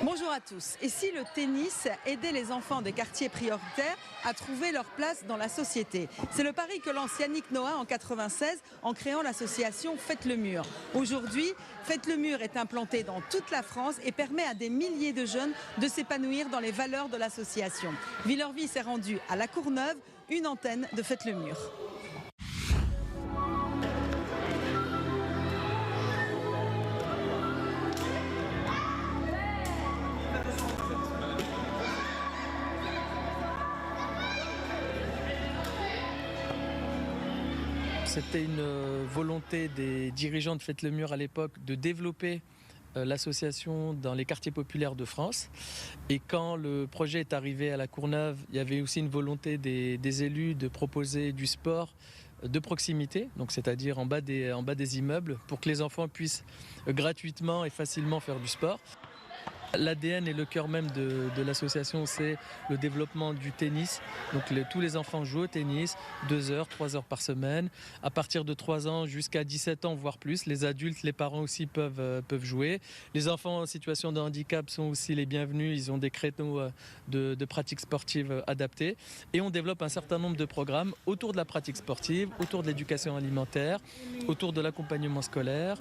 Bonjour à tous. Et si le tennis aidait les enfants des quartiers prioritaires à trouver leur place dans la société? C'est le pari que lance Yannick Noah en 96 en créant l'association Faites le Mur. Aujourd'hui, Faites le Mur est implanté dans toute la France et permet à des milliers de jeunes de s'épanouir dans les valeurs de l'association. Villervis s'est rendu à La Courneuve, une antenne de Faites le Mur. C'était une volonté des dirigeants de Faites le Mur à l'époque de développer l'association dans les quartiers populaires de France. Et quand le projet est arrivé à La Courneuve, il y avait aussi une volonté des élus de proposer du sport de proximité, donc c'est-à-dire en bas des immeubles, pour que les enfants puissent gratuitement et facilement faire du sport. L'ADN et le cœur même de l'association, c'est le développement du tennis. Donc tous les enfants jouent au tennis 2 heures, 3 heures par semaine. À partir de 3 ans jusqu'à 17 ans, voire plus, les adultes, les parents aussi peuvent jouer. Les enfants en situation de handicap sont aussi les bienvenus. Ils ont des créneaux de pratiques sportives adaptés. Et on développe un certain nombre de programmes autour de la pratique sportive, autour de l'éducation alimentaire, autour de l'accompagnement scolaire.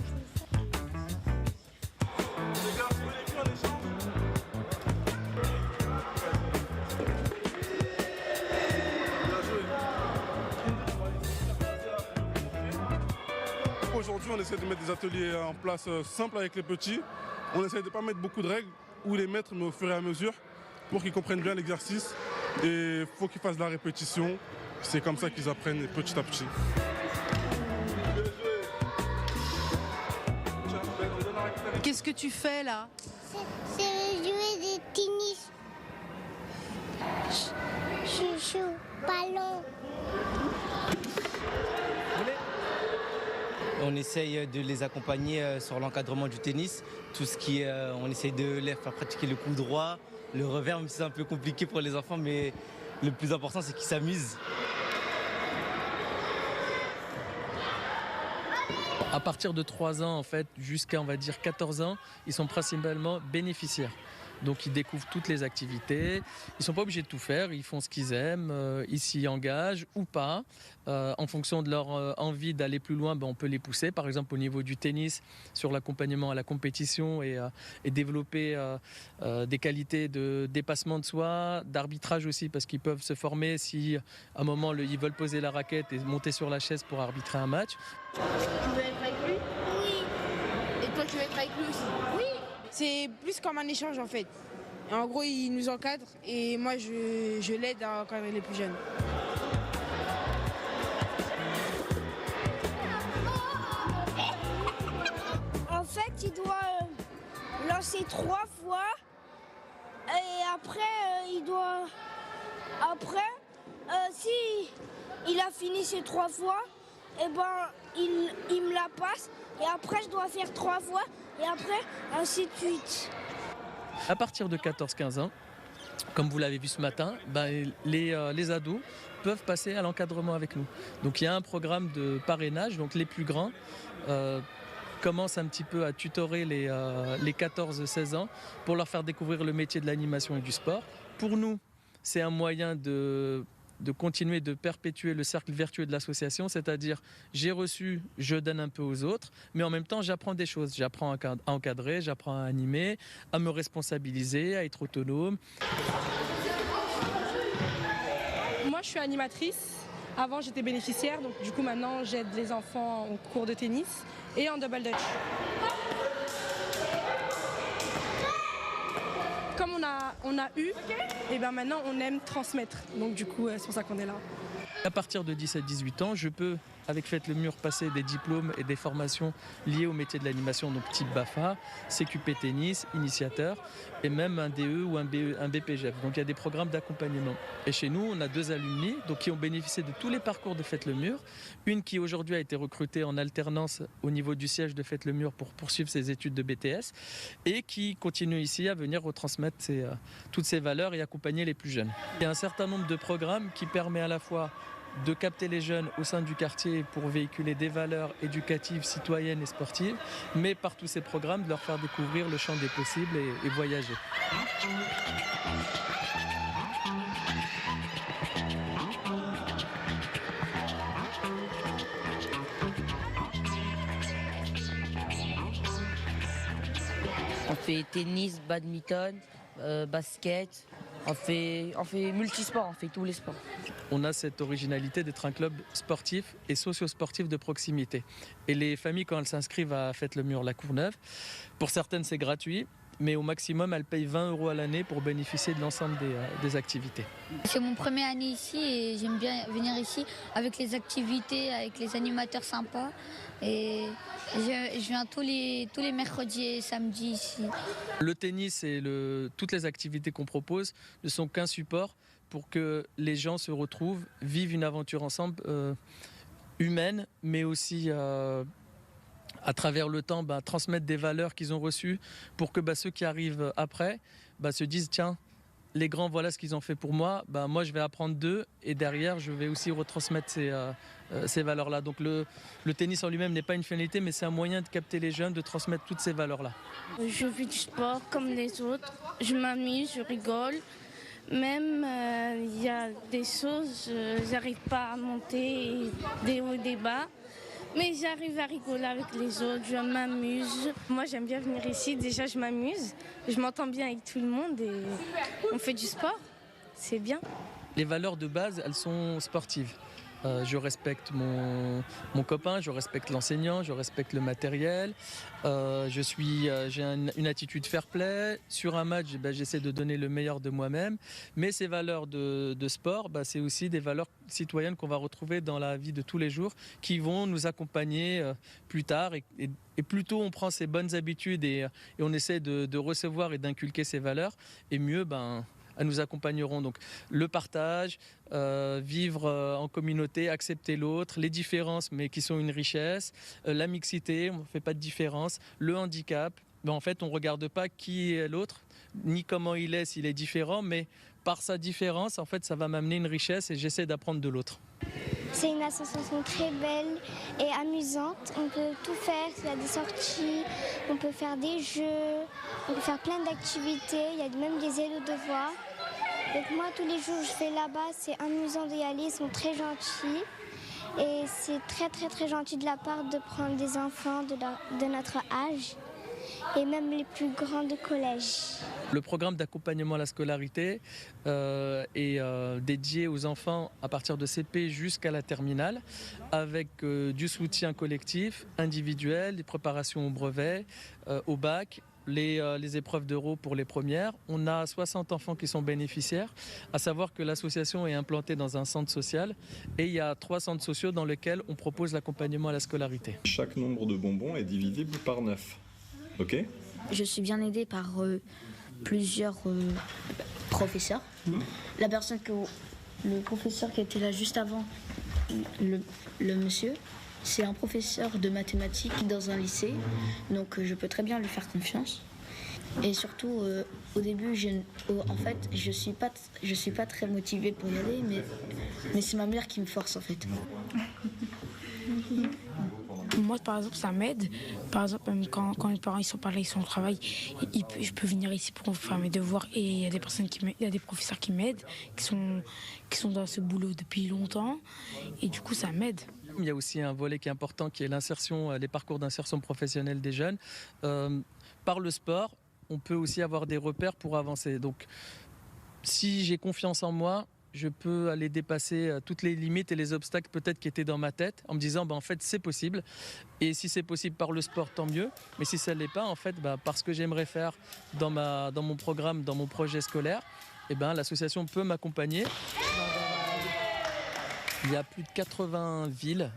Aujourd'hui, on essaie de mettre des ateliers en place simples avec les petits. On essaie de ne pas mettre beaucoup de règles ou les mettre, mais au fur et à mesure, pour qu'ils comprennent bien l'exercice. Et il faut qu'ils fassent de la répétition. C'est comme ça qu'ils apprennent petit à petit. Qu'est-ce que tu fais là? C'est jouer du tennis. Je joue au ballon. On essaye de les accompagner sur l'encadrement du tennis, tout ce qui est, on essaye de les faire pratiquer le coup droit, le revers, même si c'est un peu compliqué pour les enfants, mais le plus important c'est qu'ils s'amusent. À partir de 3 ans, en fait, jusqu'à on va dire 14 ans, ils sont principalement bénéficiaires. Donc ils découvrent toutes les activités, ils ne sont pas obligés de tout faire, ils font ce qu'ils aiment, ils s'y engagent ou pas. En fonction de leur envie d'aller plus loin, on peut les pousser. Par exemple au niveau du tennis, sur l'accompagnement à la compétition et développer des qualités de dépassement de soi, d'arbitrage aussi, parce qu'ils peuvent se former si à un moment ils veulent poser la raquette et monter sur la chaise pour arbitrer un match. Tu veux être avec lui? Oui. Et toi tu veux être avec lui aussi? Oui. C'est plus comme un échange en fait. Et en gros, il nous encadre et moi, je l'aide à encadrer les plus jeunes. En fait, il doit lancer 3 fois. Et après, si il a fini ces 3 fois, et il me la passe. Et après, je dois faire 3 fois. Et après, ainsi de suite. À partir de 14-15 ans, comme vous l'avez vu ce matin, les ados peuvent passer à l'encadrement avec nous. Donc il y a un programme de parrainage, donc les plus grands commencent un petit peu à tutorer les 14-16 ans pour leur faire découvrir le métier de l'animation et du sport. Pour nous, c'est un moyen de continuer de perpétuer le cercle vertueux de l'association, c'est-à-dire j'ai reçu, je donne un peu aux autres, mais en même temps j'apprends des choses, j'apprends à encadrer, j'apprends à animer, à me responsabiliser, à être autonome. Moi je suis animatrice, avant j'étais bénéficiaire, donc du coup maintenant j'aide les enfants en cours de tennis et en double dutch. Comme on a eu, et maintenant on aime transmettre. Donc du coup, c'est pour ça qu'on est là. À partir de 17-18 ans, je peux, avec Faites le Mur, passer des diplômes et des formations liées au métier de l'animation, donc type BAFA, CQP tennis, initiateur, et même un DE ou un BPGEF. Donc il y a des programmes d'accompagnement. Et chez nous, on a 2 alumni donc, qui ont bénéficié de tous les parcours de Faites le Mur. Une qui aujourd'hui a été recrutée en alternance au niveau du siège de Faites le Mur pour poursuivre ses études de BTS et qui continue ici à venir retransmettre toutes ces valeurs et accompagner les plus jeunes. Il y a un certain nombre de programmes qui permettent à la fois de capter les jeunes au sein du quartier pour véhiculer des valeurs éducatives, citoyennes et sportives, mais par tous ces programmes de leur faire découvrir le champ des possibles et voyager. On fait tennis, badminton, basket, on fait multisport, on fait tous les sports. On a cette originalité d'être un club sportif et socio-sportif de proximité. Et les familles, quand elles s'inscrivent à Fête le Mur La Courneuve, pour certaines c'est gratuit, mais au maximum elles payent 20 € à l'année pour bénéficier de l'ensemble des activités. C'est mon première année ici et j'aime bien venir ici avec les activités, avec les animateurs sympas. Et je viens tous les mercredis et samedis ici. Le tennis et toutes les activités qu'on propose ne sont qu'un support pour que les gens se retrouvent, vivent une aventure ensemble humaine, mais aussi à travers le temps transmettre des valeurs qu'ils ont reçues pour que ceux qui arrivent après se disent tiens, les grands, voilà ce qu'ils ont fait pour moi, moi je vais apprendre d'eux et derrière je vais aussi retransmettre ces valeurs-là. Donc le tennis en lui-même n'est pas une finalité, mais c'est un moyen de capter les jeunes, de transmettre toutes ces valeurs-là. Je fais du sport comme les autres, je m'amuse, je rigole. Même il y a des choses, j'arrive pas à monter des hauts et des bas. Mais j'arrive à rigoler avec les autres, je m'amuse. Moi j'aime bien venir ici, déjà je m'amuse, je m'entends bien avec tout le monde et on fait du sport, c'est bien. Les valeurs de base, elles sont sportives. Je respecte mon copain, je respecte l'enseignant, je respecte le matériel, j'ai une attitude fair play. Sur un match, j'essaie de donner le meilleur de moi-même. Mais ces valeurs de sport, c'est aussi des valeurs citoyennes qu'on va retrouver dans la vie de tous les jours, qui vont nous accompagner plus tard. Et plus tôt on prend ces bonnes habitudes et on essaie de recevoir et d'inculquer ces valeurs, et mieux elles nous accompagneront. Donc le partage, vivre en communauté, accepter l'autre, les différences mais qui sont une richesse, la mixité, on ne fait pas de différence, le handicap, en fait on ne regarde pas qui est l'autre, ni comment il est s'il est différent, mais par sa différence, en fait ça va m'amener une richesse et j'essaie d'apprendre de l'autre. C'est une association très belle et amusante. On peut tout faire, il y a des sorties, on peut faire des jeux, on peut faire plein d'activités, il y a même des aides aux devoirs. Donc moi, tous les jours, je vais là-bas, c'est amusant d'y aller, ils sont très gentils. Et c'est très très très gentil de la part de prendre des enfants de notre âge et même les plus grands de collège. Le programme d'accompagnement à la scolarité est dédié aux enfants à partir de CP jusqu'à la terminale, avec du soutien collectif, individuel, des préparations au brevet, au bac, les épreuves d'euro pour les premières. On a 60 enfants qui sont bénéficiaires, à savoir que l'association est implantée dans un centre social et il y a 3 centres sociaux dans lesquels on propose l'accompagnement à la scolarité. Chaque nombre de bonbons est divisible par 9. Ok ? Je suis bien aidée par plusieurs professeurs. Le professeur qui était là juste avant, le monsieur, c'est un professeur de mathématiques dans un lycée, donc je peux très bien lui faire confiance. Et surtout, au début, je suis pas très motivée pour y aller, mais c'est ma mère qui me force en fait. Moi, par exemple, ça m'aide. Par exemple, même quand mes parents ils sont pas là, ils sont au travail, je peux venir ici pour faire mes devoirs. Et il y a des personnes il y a des professeurs qui m'aident, qui sont dans ce boulot depuis longtemps. Et du coup, ça m'aide. Il y a aussi un volet qui est important, qui est l'insertion, les parcours d'insertion professionnelle des jeunes. Par le sport, on peut aussi avoir des repères pour avancer. Donc, si j'ai confiance en moi, je peux aller dépasser toutes les limites et les obstacles peut-être qui étaient dans ma tête en me disant en fait c'est possible, et si c'est possible par le sport tant mieux, mais si ça ne l'est pas en fait parce que j'aimerais faire dans mon programme, dans mon projet scolaire, l'association peut m'accompagner. Il y a plus de 80 villes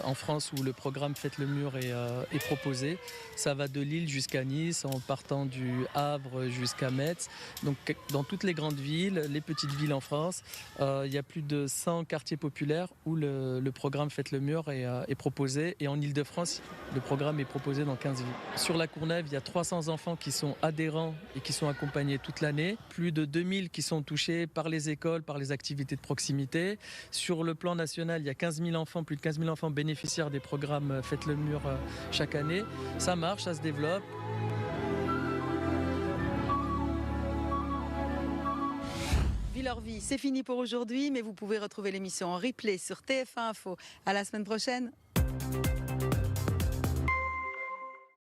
en France où le programme Fête le Mur est proposé. Ça va de Lille jusqu'à Nice, en partant du Havre jusqu'à Metz. Donc dans toutes les grandes villes, les petites villes en France, il y a plus de 100 quartiers populaires où le programme Fête le Mur est proposé. Et en Ile-de-France, le programme est proposé dans 15 villes. Sur la Courneuve, il y a 300 enfants qui sont adhérents et qui sont accompagnés toute l'année. Plus de 2000 qui sont touchés par les écoles, par les activités de proximité. développé. Sur le plan national, il y a 15 000 enfants, plus de 15 000 enfants bénéficiaires des programmes Faites le mur chaque année. Ça marche, ça se développe. Vie leur vie, c'est fini pour aujourd'hui, mais vous pouvez retrouver l'émission en replay sur TF1 Info. À la semaine prochaine.